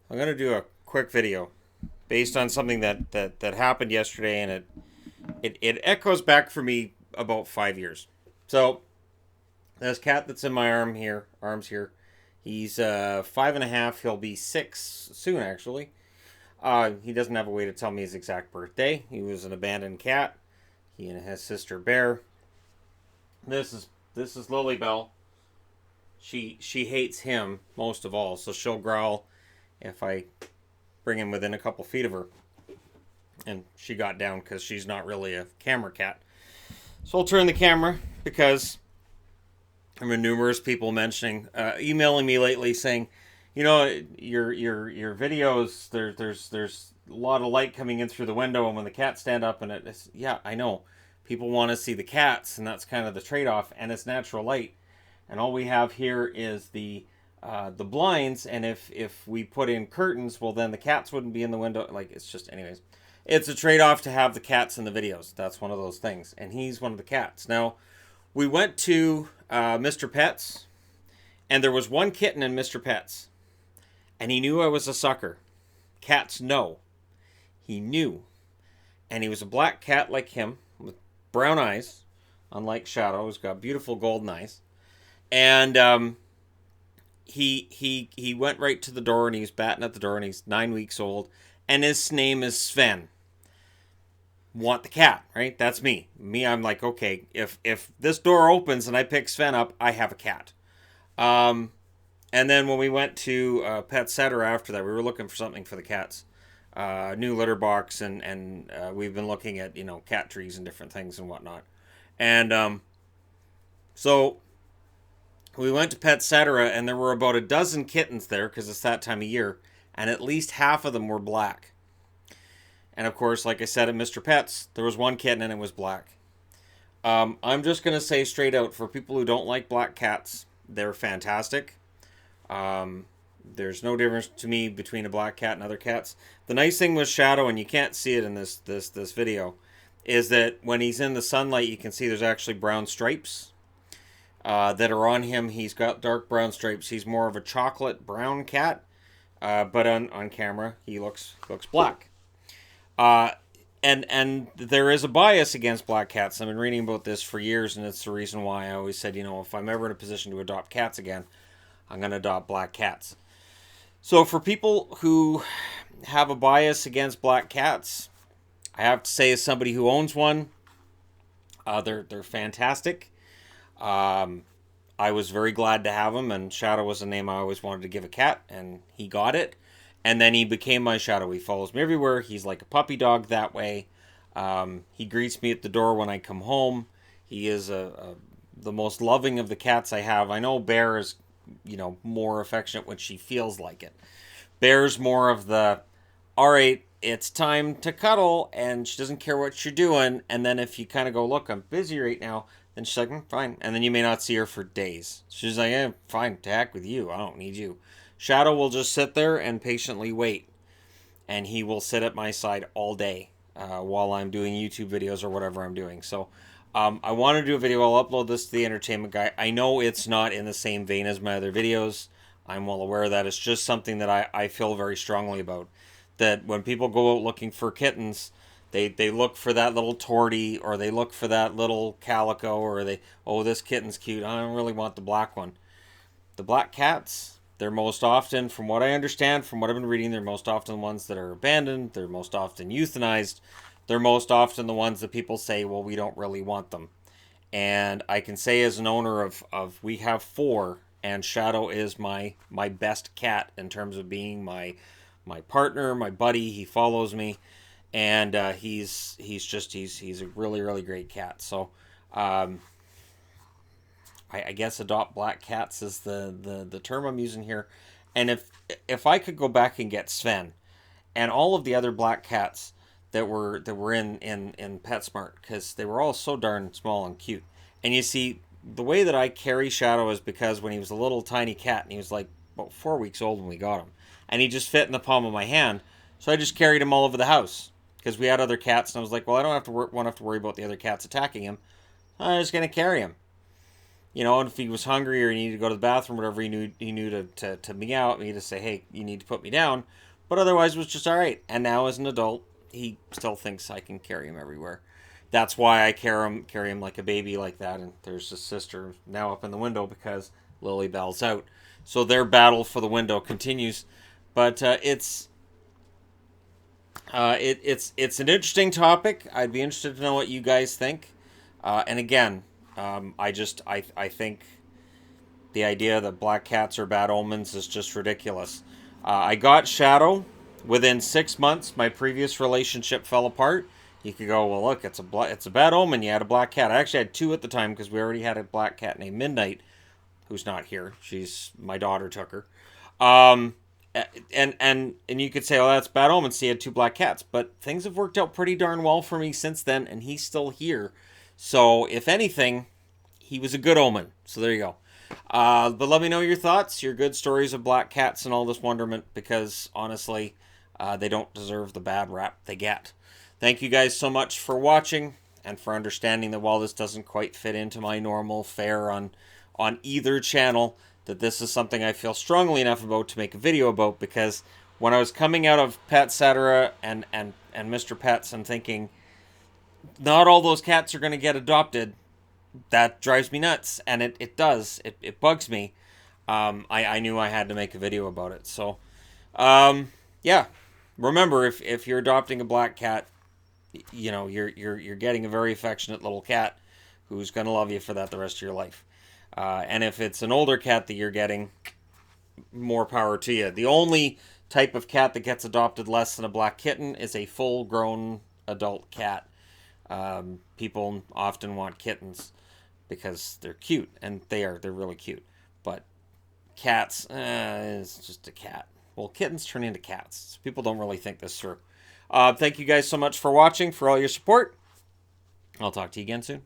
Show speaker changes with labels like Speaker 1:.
Speaker 1: I'm gonna do a quick video based on something that happened yesterday, and it echoes back for me about 5 years. So this cat that's in my arms here, he's 5.5. He'll be 6 soon, actually. He doesn't have a way to tell me his exact birthday. He was an abandoned cat. He and his sister Bear. This is Lily Bell. She hates him most of all, so she'll growl if I bring him within a couple feet of her. And she got down because she's not really a camera cat. So I'll turn the camera because there have been numerous people emailing me lately saying, your videos there's a lot of light coming in through the window, and when the cats stand up, and it's yeah, I know people want to see the cats, and that's kind of the trade off, and it's natural light, and all we have here is the blinds, and if we put in curtains, well then the cats wouldn't be in the window. Like, it's just, anyways, it's a trade off to have the cats in the videos. That's one of those things, and he's one of the cats. Now, we went to Mr. Pets, and there was one kitten in Mr. Pets, and he knew I was a sucker. Cats know. He knew. And he was a black cat like him, with brown eyes, unlike Shadow, who's got beautiful golden eyes. And he went right to the door, and he was batting at the door, and he's 9 weeks old, and his name is Sven. Want the cat, right? That's me. I'm like, okay, if this door opens and I pick Sven up, I have a cat. And then when we went to Pet Center after that, we were looking for something for the cats. New litter box, and we've been looking at, cat trees and different things and whatnot. And so we went to Pet Cetera, and there were about a dozen kittens there because it's that time of year, and at least half of them were black. And of course, like I said, at Mr. Pets, there was one kitten and it was black. I'm just going to say straight out, for people who don't like black cats, they're fantastic. There's no difference to me between a black cat and other cats. The nice thing with Shadow, and you can't see it in this video, is that when he's in the sunlight, you can see there's actually brown stripes that are on him. He's got dark brown stripes. He's more of a chocolate brown cat, but on camera he looks black. Uh, and there is a bias against black cats. I've been reading about this for years, and it's the reason why I always said, if I'm ever in a position to adopt cats again, I'm going to adopt black cats. So for people who have a bias against black cats, I have to say, as somebody who owns one, they're fantastic. I was very glad to have him, and Shadow was a name I always wanted to give a cat, and he got it. And then he became my Shadow. He follows me everywhere. He's like a puppy dog that way. He greets me at the door when I come home. He is the most loving of the cats I have. I know Bear is, more affectionate when she feels like it. Bear's more of the, all right, it's time to cuddle, and she doesn't care what you're doing. And then if you kind of go, look, I'm busy right now, then she's like, fine. And then you may not see her for days. She's like, fine, to heck with you. I don't need you. Shadow will just sit there and patiently wait. And he will sit at my side all day while I'm doing YouTube videos or whatever I'm doing. So I want to do a video. I'll upload this to the Entertainment Guy. I know it's not in the same vein as my other videos. I'm well aware of that. It's just something that I feel very strongly about. That when people go out looking for kittens, they look for that little tortie, or they look for that little calico, or this kitten's cute. I don't really want the black one. The black cats, they're most often, from what I understand, from what I've been reading, they're most often the ones that are abandoned. They're most often euthanized. They're most often the ones that people say, well, we don't really want them. And I can say, as an owner of we have 4, and Shadow is my best cat in terms of being my partner, my buddy. He follows me, and he's a really, really great cat. So I guess adopt black cats is the term I'm using here. And if I could go back and get Sven and all of the other black cats that were in PetSmart, because they were all so darn small and cute. And you see, the way that I carry Shadow is because when he was a little tiny cat, and he was like about 4 weeks old when we got him, and he just fit in the palm of my hand, so I just carried him all over the house because we had other cats, and I was like, well, I don't have to worry about the other cats attacking him. I'm just gonna carry him. You know, and if he was hungry or he needed to go to the bathroom, whatever, he knew to meow at me to say, hey, you need to put me down. But otherwise, it was just all right. And now, as an adult, he still thinks I can carry him everywhere. That's why I carry him like a baby like that. And there's his sister now up in the window because Lily Bell's out. So their battle for the window continues. But it's an interesting topic. I'd be interested to know what you guys think. And again, I think the idea that black cats are bad omens is just ridiculous. I got Shadow. Within 6 months, my previous relationship fell apart. You could go, well, look, it's a bad omen. You had a black cat. I actually had two at the time because we already had a black cat named Midnight, who's not here. My daughter took her. Um, and you could say, oh, that's bad omen. So he had two black cats, but things have worked out pretty darn well for me since then, and he's still here. So if anything, he was a good omen. So there you go. But let me know your thoughts, your good stories of black cats and all this wonderment, because honestly, they don't deserve the bad rap they get. Thank you guys so much for watching and for understanding that while this doesn't quite fit into my normal fare on either channel, that this is something I feel strongly enough about to make a video about, because when I was coming out of Pet Cetera and Mr. Pets and thinking, not all those cats are going to get adopted, that drives me nuts, and it does. It bugs me. I knew I had to make a video about it. So, yeah. Remember, if you're adopting a black cat, you know, you're getting a very affectionate little cat who's going to love you for that the rest of your life. And if it's an older cat that you're getting, more power to you. The only type of cat that gets adopted less than a black kitten is a full-grown adult cat. People often want kittens because they're cute, and they're really cute. But cats, it's just a cat. Well, kittens turn into cats. So people don't really think this through. Thank you guys so much for watching, for all your support. I'll talk to you again soon.